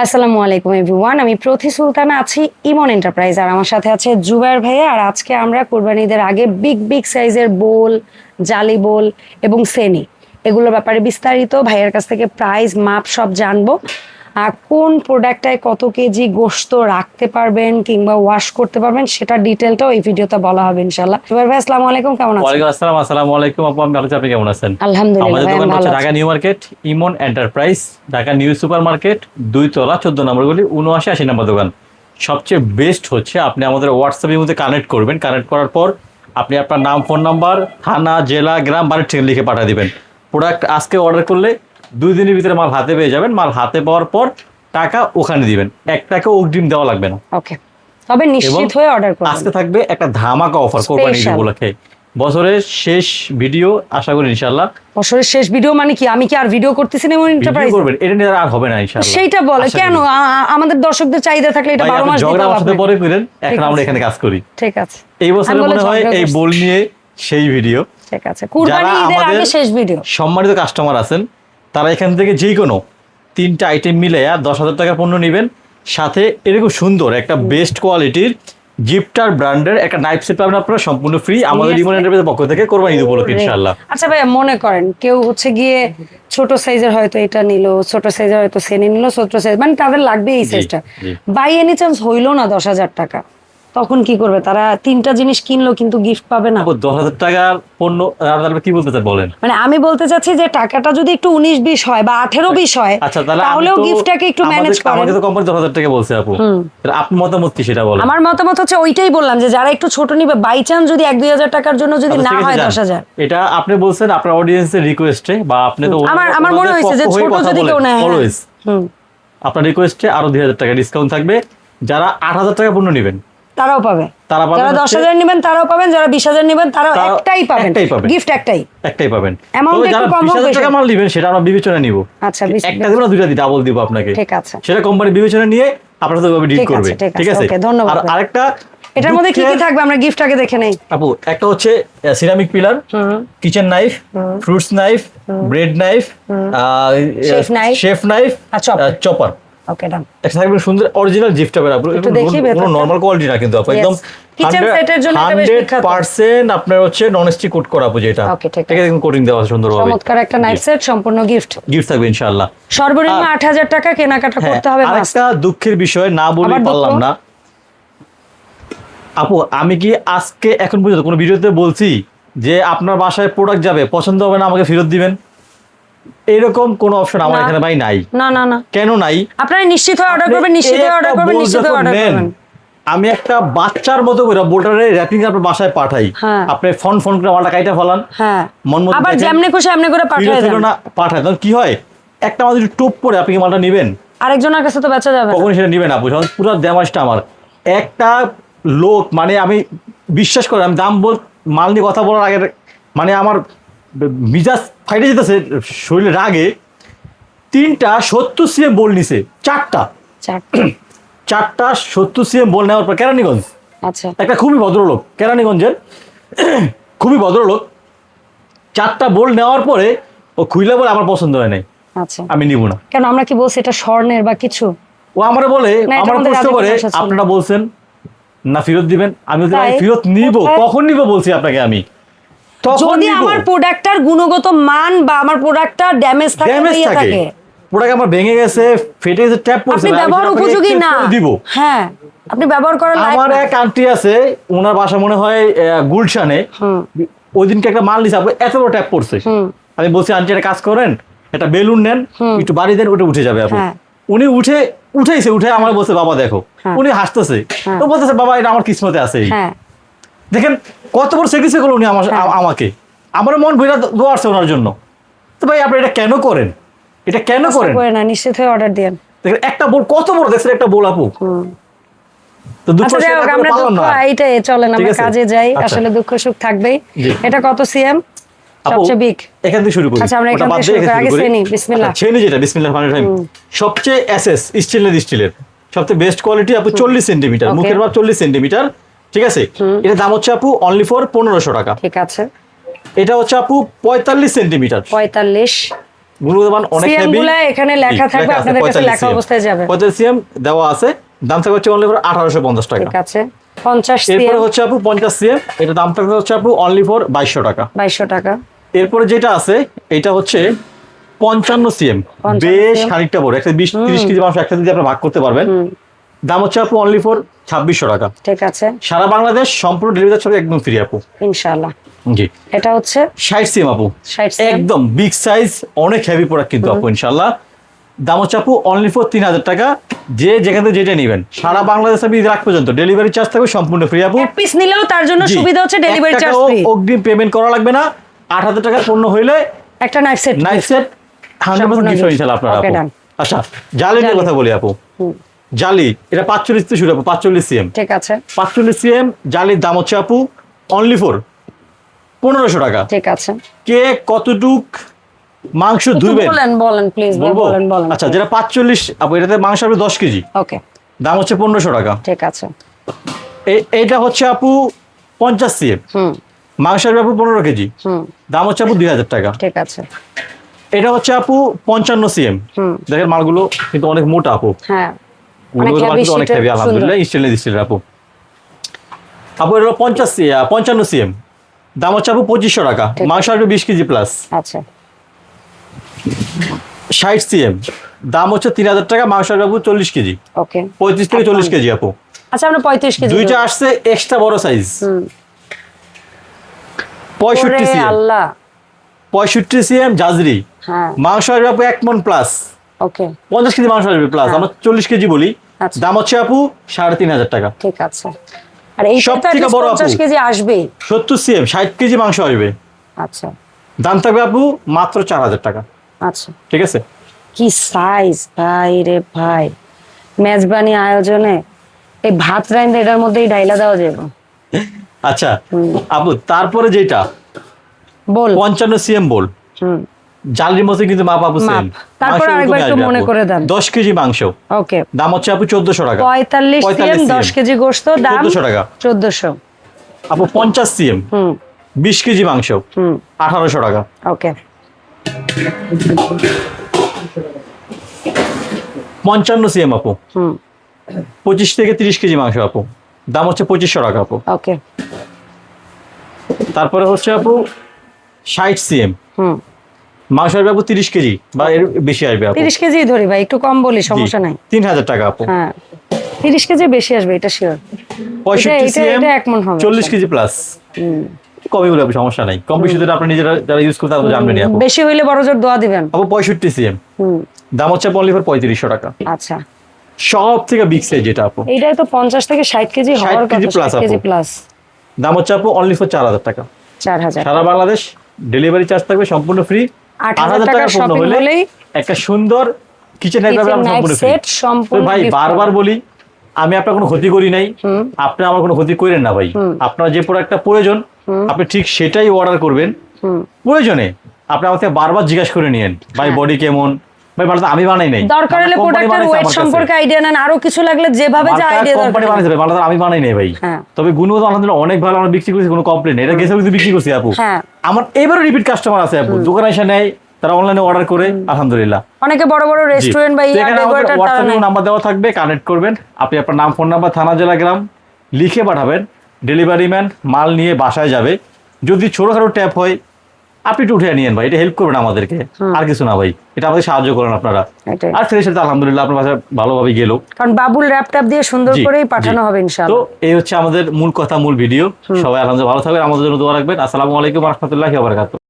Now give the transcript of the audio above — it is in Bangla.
আসসালামু আলাইকুম এভরিওয়ান, আমি প্রতি সুলতানা আছি ইমন এন্টারপ্রাইজ, আর আমার সাথে আছে জুবায়ের ভাইয়া। আর আজকে আমরা কোরবানিদের আগে বিগ সাইজের বোল, জালি বোল এবং সেনি এগুলোর ব্যাপারে বিস্তারিত ভাইয়ের কাছ থেকে প্রাইস মাপ সব জানবো। আর কোন প্রোডাক্টটায় কত কেজি গোশত রাখতে পারবেন কিংবা ওয়াশ করতে পারবেন সেটা ডিটেলটাও এই ভিডিওতে বলা হবে ইনশাআল্লাহ। জুবায়ের ভাই আসসালামু আলাইকুম, কেমন আছেন? ওয়ালাইকুম আসসালাম। আসসালামু আলাইকুম আপু, আমি ভালো আছি, আপনি কেমন আছেন? আলহামদুলিল্লাহ। আমাদের দোকান হচ্ছে Dhaka new market Emon enterprise, Dhaka new super market, 2 তলা 14 নম্বর গলি, 79-80 নম্বর দোকান। সবচেয়ে বেস্ট হচ্ছে আপনি আমাদের হোয়াটসঅ্যাপের মধ্যে কানেক্ট করবেন। কানেক্ট করার পর আপনি আপনার নাম, ফোন নাম্বার, থানা, জেলা, গ্রাম, বাড়ির ঠিকানা লিখে পাঠিয়ে দিবেন। প্রোডাক্ট আজকে অর্ডার করলে 2 দিনের ভিতরে মাল হাতে পেয়ে যাবেন। মাল হাতে পাওয়ার পর টাকা ওখানে দিবেন, 1 টাকা অগ্রিম দেওয়া লাগবে না। ওকে, তবে নিশ্চিত হয়ে অর্ডার করুন। আজকে থাকবে একটা ধামাকা অফার কোরবানি ঈদ উপলক্ষে, বছরের শেষ ভিডিও, আশা করি ইনশাআল্লাহ। বছরের শেষ ভিডিও মানে কি? আমি কি আর ভিডিও করতেছি না? এন্টারপ্রাইজ করবেন, এটা নিয়ে আর হবে না ইনশাআল্লাহ। সেইটা বলে কেন? আমাদের দর্শকদের চাহিদা থাকলে এটা 12 মাস দিতে হবে। সাথে পরে করেন, এখন আমরা এখানে কাজ করি। ঠিক আছে, এই বছরে মনে হয় এই বল নিয়ে সেই ভিডিও। ঠিক আছে, কুরবানি ঈদের আগে শেষ ভিডিও। সম্মানিত কাস্টমার আছেন, তারা এখান থেকে যে কোনো 3টা আইটেম মিলাইয়া 10,000 টাকা পণ্য নেবেন, সাথে এরকম সুন্দর একটা বেস্ট কোয়ালিটির জিফটার ব্র্যান্ডের একটা নাইফ সেট পাবেন আপনারা সম্পূর্ণ ফ্রি আমাদের ইমন এন্টারপ্রাইজের পক্ষ থেকে কোরবানি ঈদ উপলক্ষে ইনশাআল্লাহ। আচ্ছা ভাইয়া, মনে করেন কেউ হচ্ছে গিয়ে ছোট সাইজের হয়তো এটা নিল, ছোট সাইজের হয়তো সেনি নিল, ছোট সাইজ মানে তাদের লাগবে এই সাইজটা, বাই এনি চান্স হইলো না 10,000 টাকা, তখন কি করবে? তারা 3টা জিনিস কিনলো কিন্তু গিফট পাবে না। 10,000 টাকার পণ্য আপনারা কি বলতে চান বলেন? মানে আমি বলতে চাচ্ছি যে টাকাটা যদি একটু 19-20 হয় বা 18-20 হয়, আচ্ছা, তাহলেও গিফটটাকে একটু ম্যানেজ করেন। আমাকে তো কোম্পানি 10,000 টাকা বলছে আপু, আপনি মতামত কি সেটা বলেন? আমার মতামত হচ্ছে ওইটাই বললাম যে যারা একটু ছোট নিবে, বাই চান্স যদি 1-2 হাজার টাকার জন্য যদি না হয় 10,000, এটা আপনি বলছেন আপনার অডিয়েন্সের রিকোয়েস্টে, বা আপনি তো আমার মনে হয়েছে যে ছোট যদি কেউ নেয়, অলওয়েজ আপনার রিকোয়েস্টে আরো 2,000 টাকা ডিসকাউন্ট থাকবে। যারা 8,000 টাকা পণ্য নেবেন তারাও পাবে, যারা 10,000 নেবেন তারাও পাবেন, যারা 20,000 নেবেন তারাও একটাই পাবেন, গিফট একটাই পাবেন। অ্যামাউন্ট একটু কম হবে, 20,000 টাকা মাল নেবেন সেটা আমরা বিবেচনা নিব। আচ্ছা, একটা দিব না দুইটা দি ডাবল দিব আপনাকে, ঠিক আছে? সেটা কোম্পানি বিবেচনা নিয়ে আপনারা তো ডিল করবে, ঠিক আছে? ওকে, ধন্যবাদ। আর আরেকটা, এটার মধ্যে কি কি থাকবে আমরা গিফট আগে দেখে নেই আপু। একটা হচ্ছে ceramic peeler, kitchen knife, fruits knife, bread knife, chef knife, chopper. Okay, done. এটা থাকবে সুন্দর অরিজিনাল গিফট হবে আপু, কোনো নরমাল কোয়ালিটি না কিন্তু আপু, একদম কিচেন সেটের জন্য এটা বেশ বিখ্যাত। 100% আপনার হচ্ছে নন স্টিক কোট করা আপু, যেটা ঠিক আছে একদম কোটিং দেওয়া আছে সুন্দরভাবে। চমৎকার একটা নাইফ সেট, সম্পূর্ণ গিফট থাকবে ইনশাআল্লাহ। সর্বনিম্ন 8,000 টাকা কেনাকাটা করতে হবে। আরেকটা দুঃখের বিষয় না বলে পারলাম না আপু, আমি কি আজকে এখন পর্যন্ত কোনো ভিডিওতে বলছি যে আপনার বাসায় প্রোডাক্ট যাবে, পছন্দ হবে না আমাকে ফেরত দিবেন? এরকম কোন অপশন আমার এখানে ভাই নাই। না কেন নাই? আপনারা নিশ্চিত হয়ে অর্ডার করবেন, নিশ্চিত হয়ে অর্ডার করবেন, নিশ্চিত হয়ে অর্ডার করবেন। আমি একটা বাচ্চার মতো করে বোল্টারে র‍্যাপিং আপনার বাসায় পাঠাই, আপনি ফোন করে মালটা কাইটা ফেলান, মন মতো আবার যেমনি খুশি এমনি করে পাঠায় দেন না, পাঠায় তখন কি হয়, একটা মাল যদি টপ পরে আপনি কি মালটা নেবেন? আরেকজনের কাছে তো বেচা যাবে, কখনই সেটা নেবেন আপু। পুরো ড্যামেজটা আমার। একটা লোক মানে আমি বিশ্বাস করি, আমি দাম মাল নিয়ে কথা বলার আগে মানে আমার মিজাজ ফাইটে যেতেছে শরীরে রাগে। 3টা 70 CM বোল নিছে, 4টা 70 CM বোল নেওয়ার পর কেরানীগঞ্জ, আচ্ছা, একটা খুবই ভদ্রলোক, কেরানীগঞ্জের খুবই ভদ্রলোক, 4টা বোল নেওয়ার পরে ও খুইলে বলে আমার পছন্দ হয় নাই, আচ্ছা আমি নিব না। কেন? আমরা কি বলছি এটা স্বর্ণের বা কিছু? ও আমারে বলে, আমার প্রশ্ন করে আপনারা বলছেন না ফেরত দিবেন, আমি ফেরত নিব। কখন নিব বলছি আপনাকে আমি? যদি আমার প্রোডাক্টটার গুণগত মান বা আমার প্রোডাক্টটা ড্যামেজ থাকে, প্রোডাক্ট আমার ভেঙে গেছে, ফেটে গেছে, ট্যাপ পড়ছে, আপনি ব্যবহার উপযোগী না দিব, হ্যাঁ আপনি ব্যবহার করার লায়ক। আমার এক আন্টি আছে, ওনার বাসা মনে হয় গুলশানে, ওই দিনকে একটা মাল নিছে, এত বড় ট্যাপ পড়ছে। আমি বলছি আন্টি একটা কাজ করেন, একটা বেলুন নেন, একটু বাড়ি দেন, ওটা উঠে যাবে আপু। উনি উঠে আমার বলছে বাবা দেখো, উনি হাসতেছে, তো বলতেছে বাবা এটা আমার কিসমতে আছে। দেখেন কত বড় স্যাক্রিফাইস করলো উনি আমাকে, আমার মন ভরে দোয়া আছে ওনার জন্য। তো ভাই আপনি এটা কেন করেন? এটা কেন করেন না? নিশ্চিত হয়ে অর্ডার দেন। দেখেন একটা বোল কত বড়, দেখছেন একটা বোল আপু। তো দুঃখ আমরা এইটাই চলেন, আমরা কাজে যাই, আসলে দুঃখ সুখ থাকবেই। এটা কত সিএম? সবচেয়ে বিগ এখান থেকে শুরু করি। আচ্ছা, আমরা এখান থেকে শুরু করি। আগে সেনি, বিসমিল্লাহ। সেনি যেটা বিসমিল্লাহির রহমানির রহিম, সবচেয়ে এসএস স্টিলের সবচেয়ে বেস্ট কোয়ালিটি আপু, 40 সেন্টিমিটার, মুখের মাপ 40 সেন্টিমিটার, ঠিক আছে? এটা দাম হচ্ছে আপু অনলি ফর 1500 টাকা। ঠিক আছে। এটা হচ্ছে আপু 45 সেন্টিমিটার, 45 গুণগত মান অনেক সিএম হেভি। গুলা এখানে লেখা থাকবে, আপনাদের কাছে লেখা অবস্থায় যাবে। 45 সিএম দেওয়া আছে, দাম থাকবে হচ্ছে অনলি ফর 1850 টাকা। ঠিক আছে, 50 এরপরে সিএম হচ্ছে আপু 50 সিএম, এটা দাম থাকবে হচ্ছে আপু অনলি ফর 2200 টাকা। 2200 টাকা। এরপরে যেটা আছে এটা হচ্ছে 55 সিএম, 55 বেশ CM খানিকটা বড়, একটা 20-30 কেজি মাংস একসাথে দিয়ে আপনি ভাগ করতে পারবেন। দাম হচ্ছে আপু অনলি ফর 2600 টাকা। ঠিক আছে, সারা বাংলাদেশ সম্পূর্ণ ডেলিভারি চার্জ একদম ফ্রি আপু। ইনশাআল্লাহ। জি, এটা হচ্ছে 60 সিএম আপু, 60 সিএম, একদম বিগ সাইজ, অনেক হেভি প্রোডাক্ট কিন্তু আপু ইনশাআল্লাহ। দাম হচ্ছে আপু অনলি ফর 3000 টাকা। যে যেখান থেকে যেটা নেবেন সারা বাংলাদেশ আপনি ঈদের আগ পর্যন্ত ডেলিভারি চার্জ থাকবে সম্পূর্ণ ফ্রি আপু। এক পিস নিলেও তার জন্য জি, সুবিধা হচ্ছে ডেলিভারি 1 চার্জ টাকাও ফ্রি। অগ্রিম পেমেন্ট করা লাগবে না। 8000 টাকার পণ্য হইলে একটা knife set, knife set 100% gift ইনশাআল্লাহ আপনারা আপু। আচ্ছা, জালি নিয়ে কথা বলি আপু। জালি এটা 45 থেকে শুরু আপু, 45 সিএম। ঠিক আছে, 45 সিএম জালির দাম হচ্ছে আপু অনলি ফর 1500 টাকা। ঠিক আছে। কে কতটুক মাংস ধুইবেন বলেন প্লিজ, বলবো? বলেন। আচ্ছা, যেটা 45 আপু, এটাতে মাংস হবে 10 কেজি, ওকে, দাম হচ্ছে 1500 টাকা। ঠিক আছে। এইটা হচ্ছে আপু 50 সিএম, মাংস হবে আপু 15 কেজি, দাম হচ্ছে আপু 2000 টাকা। ঠিক আছে। এটা হচ্ছে আপু 55 সিএম, দেখেন মালগুলো কিন্তু অনেক মোটা আপু, হ্যাঁ, অনেক হেভি আলহামদুলিল্লাহ, স্টেনলেস স্টিলের আপু। আপু এটা 55 সিএম, দাম হচ্ছে আপু 2500 টাকা, মাংস আসবে 20 কেজি প্লাস। আচ্ছা, 60 সিএম, দাম হচ্ছে 3000 টাকা, মাংস আসবে আপু 40 কেজি, ওকে, 35 থেকে 40 কেজি আপু। আচ্ছা, আমরা 35 কেজি দুইটা আসছে এক্সট্রা বড় সাইজ। 65 সিএম, আল্লাহ, 65 সিএম জাজরি, হ্যাঁ, মাংস আসবে আপু 1 মণ প্লাস, ওকে, 50 কেজি মাংস আসবে প্লাস, আমরা 40 কেজি বলি। আচ্ছা। দাম হচ্ছে আপু 3500 টাকা। ঠিক আছে। আর এই সব থেকে বড় আপু 50 কেজি আসবে। 70 সিএম, 60 কেজি মাংস আসবে, আচ্ছা, দাম থাকবে আপু মাত্র 4000 টাকা। আচ্ছা। ঠিক আছে, কি সাইজ ভাই রে ভাই, মেজবানি আয়োজনে এই ভাত রাইন্দা এটার মধ্যেই ডাইলা দেওয়া যাবে। আচ্ছা আপু, তারপরে যেটা বল, 55 সিএম বল, জালির মধ্যে কিন্তু মাপ আপু সেম। তারপর আরেকবার একটু মনে করে দেন। 10 কেজি মাংস, ওকে, দাম হচ্ছে আপু 1400 টাকা। 45 সিএম 10 কেজি গোশত, দাম 1400 টাকা 1400। আপু 50 সিএম 20 কেজি মাংস, 1800 টাকা। ওকে, 55 সিএম আপু 25 থেকে 30 কেজি মাংস আপু, দাম হচ্ছে 2500 টাকা আপু। ওকে, তারপরে হচ্ছে আপু 60 সিএম, মাংস আসবে আপু 30 কেজি বা এর বেশি আসবে আপু। 30 কেজি ধরি ভাই, একটু কম বলি, সমস্যা নাই। 3000 টাকা আপু। হ্যাঁ, 30 কেজি বেশি আসবে, এটা শিওর। 65 সিএম এটা এক মণ হবে। 40 কেজি প্লাস, কমই বলে আপু, সমস্যা নাই। কম বেশি যেটা আপনি নিজেরা যারা ইউজ করতে তারা জানবেন আপু। বেশি হইলে বড় জোর দোয়া দিবেন আপু 65 সিএম, দাম হচ্ছে অনলি ফর 3500 টাকা। আচ্ছা, সব থেকে বিগ সাইজ যেটা আপু, এইটাই তো 50 থেকে 60 কেজি 60 হওয়ার কেজি কথা, plus 60 কেজি আপু। প্লাস, দাম হচ্ছে আপু অনলি ফর 4000 টাকা। 4000। সারা বাংলাদেশ ডেলিভারি চার্জ থাকবে সম্পূর্ণ ফ্রি। 8000 টাকার টাকা পণ্য শপিং হলেই একটা সুন্দর কিচেন নাইফ কিচেন আমরা নাইফ সম্পূর্ণ ফ্রি। সেট সম্পূর্ণ ভাই gift বারবার পাবেন। বলি, আমি আপনার কোনো ক্ষতি করি নাই, আপনি আমার কোনো ক্ষতি করেন না ভাই। আপনার যে প্রোডাক্টটা প্রয়োজন আপনি ঠিক সেটাই অর্ডার করবেন। প্রয়োজনে আপনি আমাকে বারবার জিজ্ঞাসা করে নিয়েন, ভাই বডি কেমন, ভাই বানাতে আমি বানাই নাই, দরকার হলে প্রোডাক্টের ওয়েট সম্পর্কে আইডিয়া নেন, আরো কিছু লাগলে যেভাবে যা আইডিয়া দরকার কোম্পানি বানাইছে ভাই, বানাতে আমি বানাই নাই ভাই। হ্যাঁ। তবে গুণগত আলহামদুলিল্লাহ অনেক ভালো, আমরা বিক্রি করছি, কোনো কমপ্লেন। এটা গেছে কিন্তু বিক্রি করছি আপু। হ্যাঁ। আমার এবারে রিপিট কাস্টমার আছে আপু, দোকানে এসে নেয়, তারা অনলাইনে অর্ডার করে আলহামদুলিল্লাহ। অনেকে বড় বড় রেস্টুরেন্ট বা ইয়ার ডেকোরেটর তারা নেয়। নাম্বার দেওয়া থাকবে, কানেক্ট করবেন। আপনি আপনার নাম, ফোন নাম্বার, থানা, জেলা, গ্রাম লিখে পাঠাবেন। ডেলিভারি ম্যান মাল নিয়ে বাসায় যাবে। যদি ছোটখাটো ট্যাপ হয় আপনি একটু উঠে নিয়েন ভাই, এটা হেল্প করবেন আমাদেরকে, আর কিছু না ভাই, এটা আমাদের সাহায্য করেন আপনারা। এটাই। আর ফ্রেশ হতে আলহামদুলিল্লাহ আপনার বাসায় ভালোভাবে গেল, কারণ বাবুল ল্যাপটপ দিয়ে সুন্দর জি, করেই পাঠানো জি। হবে তো ইনশাআল্লাহ। এই হচ্ছে আমাদের মূল কথা, মূল ভিডিও। সবাই আলহামদুলিল্লাহ ভালো থাকবেন, আমাদের জন্য দোয়া রাখবেন। আসসালামু আলাইকুম ওয়া রাহমাতুল্লাহি ওয়া বারাকাতুহু।